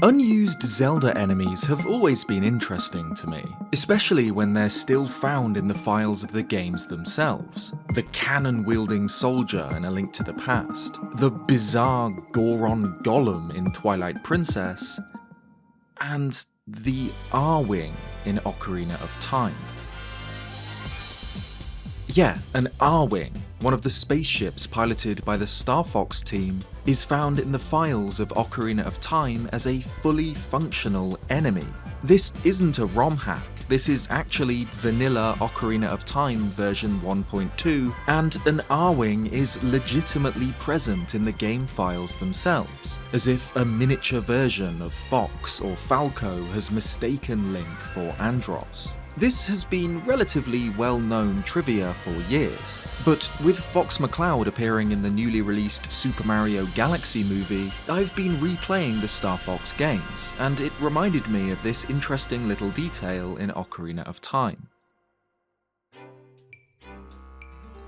Unused Zelda enemies have always been interesting to me, especially when they're still found in the files of the games themselves. The cannon-wielding soldier in A Link to the Past, the bizarre Goron Golem in Twilight Princess, and the Arwing in Ocarina of Time. Yeah, an Arwing, one of the spaceships piloted by the Star Fox team, is found in the files of Ocarina of Time as a fully functional enemy. This isn't a ROM hack, this is actually vanilla Ocarina of Time version 1.2, and an Arwing is legitimately present in the game files themselves, as if a miniature version of Fox or Falco has mistaken Link for Andros. This has been relatively well-known trivia for years, but with Fox McCloud appearing in the newly released Super Mario Galaxy movie, I've been replaying the Star Fox games, and it reminded me of this interesting little detail in Ocarina of Time.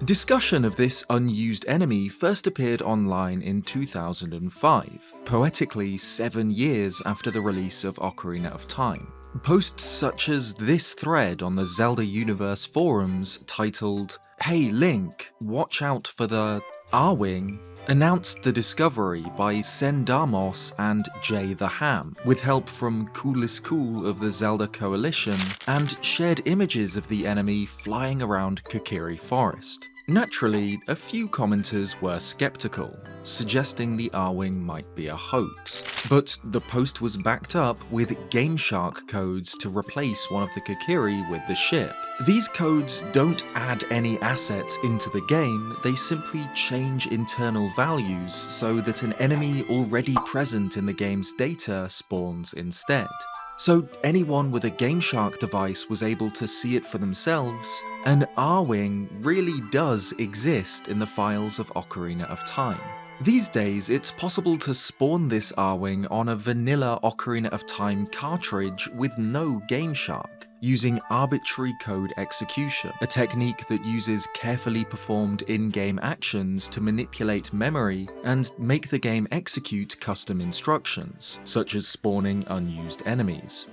Discussion of this unused enemy first appeared online in 2005, poetically 7 years after the release of Ocarina of Time. Posts such as this thread on the Zelda Universe forums titled, "Hey Link, watch out for the Arwing," announced the discovery by Sendamos and Jay the Ham, with help from Coolest Cool of the Zelda Coalition, and shared images of the enemy flying around Kokiri Forest. Naturally, a few commenters were skeptical, suggesting the Arwing might be a hoax, but the post was backed up with GameShark codes to replace one of the Kokiri with the ship. These codes don't add any assets into the game, they simply change internal values so that an enemy already present in the game's data spawns instead. So anyone with a GameShark device was able to see it for themselves. An Arwing really does exist in the files of Ocarina of Time. These days, it's possible to spawn this Arwing on a vanilla Ocarina of Time cartridge with no GameShark, using arbitrary code execution, a technique that uses carefully performed in-game actions to manipulate memory and make the game execute custom instructions, such as spawning unused enemies.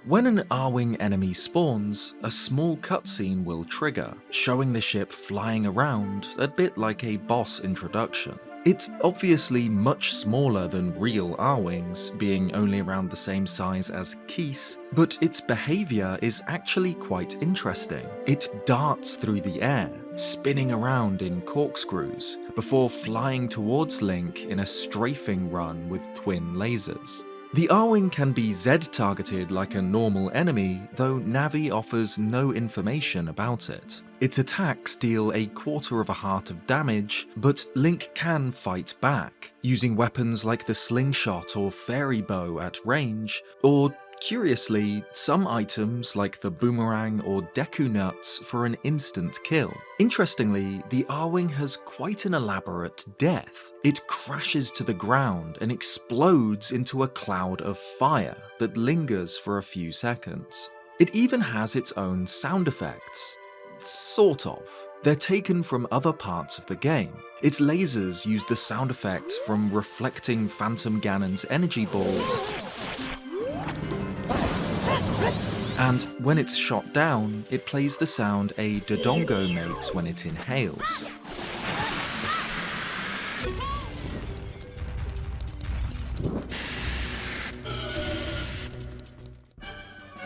When an Arwing enemy spawns, a small cutscene will trigger, showing the ship flying around, a bit like a boss introduction. It's obviously much smaller than real Arwings, being only around the same size as Keese, but its behaviour is actually quite interesting. It darts through the air, spinning around in corkscrews, before flying towards Link in a strafing run with twin lasers. The Arwing can be Z-targeted like a normal enemy, though Navi offers no information about it. Its attacks deal a quarter of a heart of damage, but Link can fight back, using weapons like the slingshot or fairy bow at range, or curiously, some items like the boomerang or Deku Nuts for an instant kill. Interestingly, the Arwing has quite an elaborate death. It crashes to the ground and explodes into a cloud of fire that lingers for a few seconds. It even has its own sound effects. Sort of. They're taken from other parts of the game. Its lasers use the sound effects from reflecting Phantom Ganon's energy balls, and when it's shot down, it plays the sound a Dodongo makes when it inhales.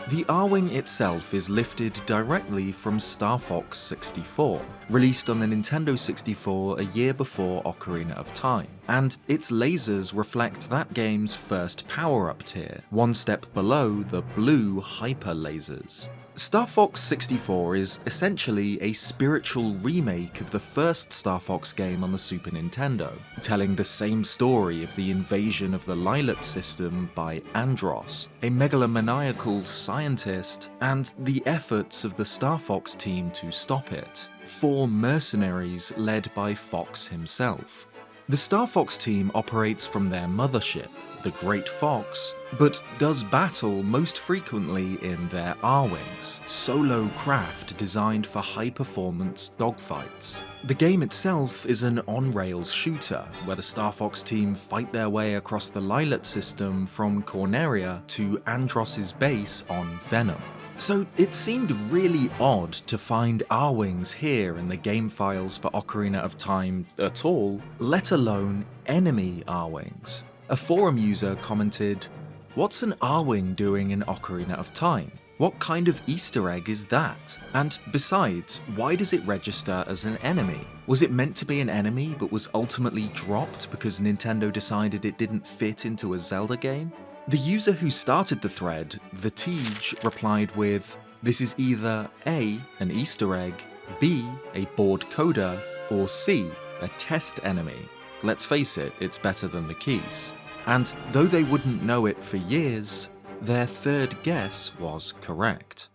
The Arwing itself is lifted directly from Star Fox 64, released on the Nintendo 64 a year before Ocarina of Time, and its lasers reflect that game's first power-up tier, one step below the blue hyper lasers. Star Fox 64 is essentially a spiritual remake of the first Star Fox game on the Super Nintendo, telling the same story of the invasion of the Lylat system by Andros, a megalomaniacal scientist, and the efforts of the Star Fox team to stop it. 4 mercenaries led by Fox himself. The Star Fox team operates from their mothership, the Great Fox, but does battle most frequently in their Arwings, solo craft designed for high-performance dogfights. The game itself is an on-rails shooter, where the Star Fox team fight their way across the Lylat system from Corneria to Andross's base on Venom. So it seemed really odd to find Arwings here in the game files for Ocarina of Time at all, let alone enemy Arwings. A forum user commented, "What's an Arwing doing in Ocarina of Time? What kind of Easter egg is that? And besides, why does it register as an enemy? Was it meant to be an enemy but was ultimately dropped because Nintendo decided it didn't fit into a Zelda game?" The user who started the thread, The Tej, replied with, "This is either A, an Easter egg, B, a board coder, or C, a test enemy. Let's face it, it's better than the keys." And though they wouldn't know it for years, their third guess was correct.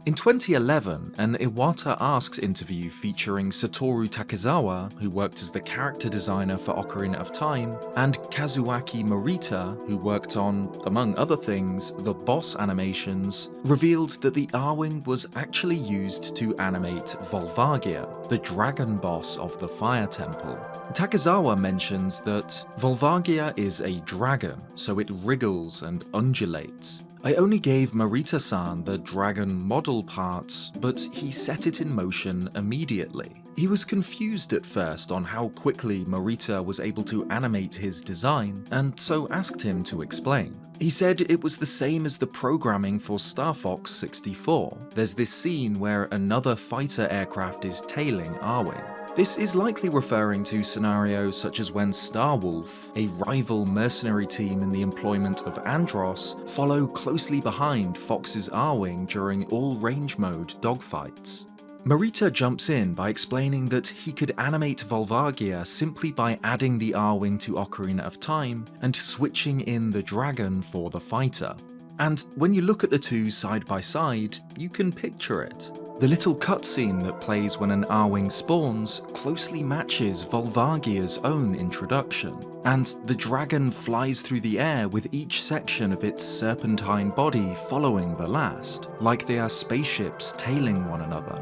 In 2011, an Iwata Asks interview featuring Satoru Takezawa, who worked as the character designer for Ocarina of Time, and Kazuaki Morita, who worked on, among other things, the boss animations, revealed that the Arwing was actually used to animate Volvagia, the dragon boss of the Fire Temple. Takezawa mentions that Volvagia is a dragon, so it wriggles and undulates. "I only gave Morita-san the dragon model parts, but he set it in motion immediately. He was confused at first on how quickly Morita was able to animate his design, and so asked him to explain. He said it was the same as the programming for Star Fox 64. There's this scene where another fighter aircraft is tailing Arwing. This is likely referring to scenarios such as when Starwolf, a rival mercenary team in the employment of Andross, follow closely behind Fox's Arwing during all range mode dogfights." Morita jumps in by explaining that he could animate Volvagia simply by adding the Arwing to Ocarina of Time and switching in the dragon for the fighter. And when you look at the two side by side, you can picture it. The little cutscene that plays when an Arwing spawns closely matches Volvagia's own introduction, and the dragon flies through the air with each section of its serpentine body following the last, like they are spaceships tailing one another.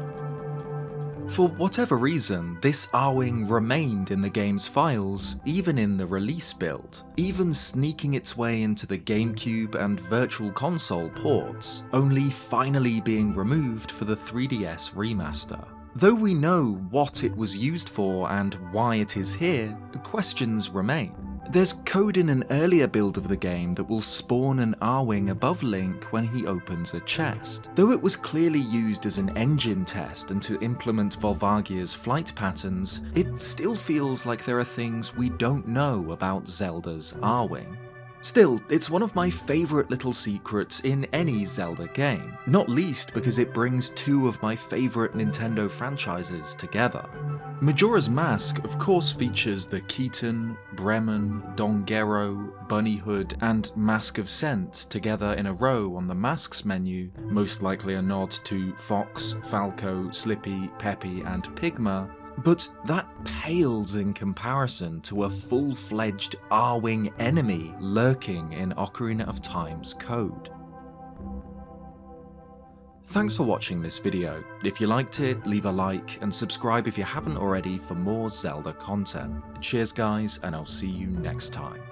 For whatever reason, this Arwing remained in the game's files, even in the release build, even sneaking its way into the GameCube and Virtual Console ports, only finally being removed for the 3DS remaster. Though we know what it was used for and why it is here, questions remain. There's code in an earlier build of the game that will spawn an Arwing above Link when he opens a chest. Though it was clearly used as an engine test and to implement Volvagia's flight patterns, it still feels like there are things we don't know about Zelda's Arwing. Still, it's one of my favourite little secrets in any Zelda game, not least because it brings two of my favourite Nintendo franchises together. Majora's Mask of course features the Keaton, Bremen, Dongero, Bunnyhood, and Mask of Scent together in a row on the Masks menu, most likely a nod to Fox, Falco, Slippy, Peppy, and Pigma, but that pales in comparison to a full-fledged Arwing enemy lurking in Ocarina of Time's code. Thanks for watching this video. If you liked it, leave a like and subscribe if you haven't already for more Zelda content. Cheers guys, and I'll see you next time.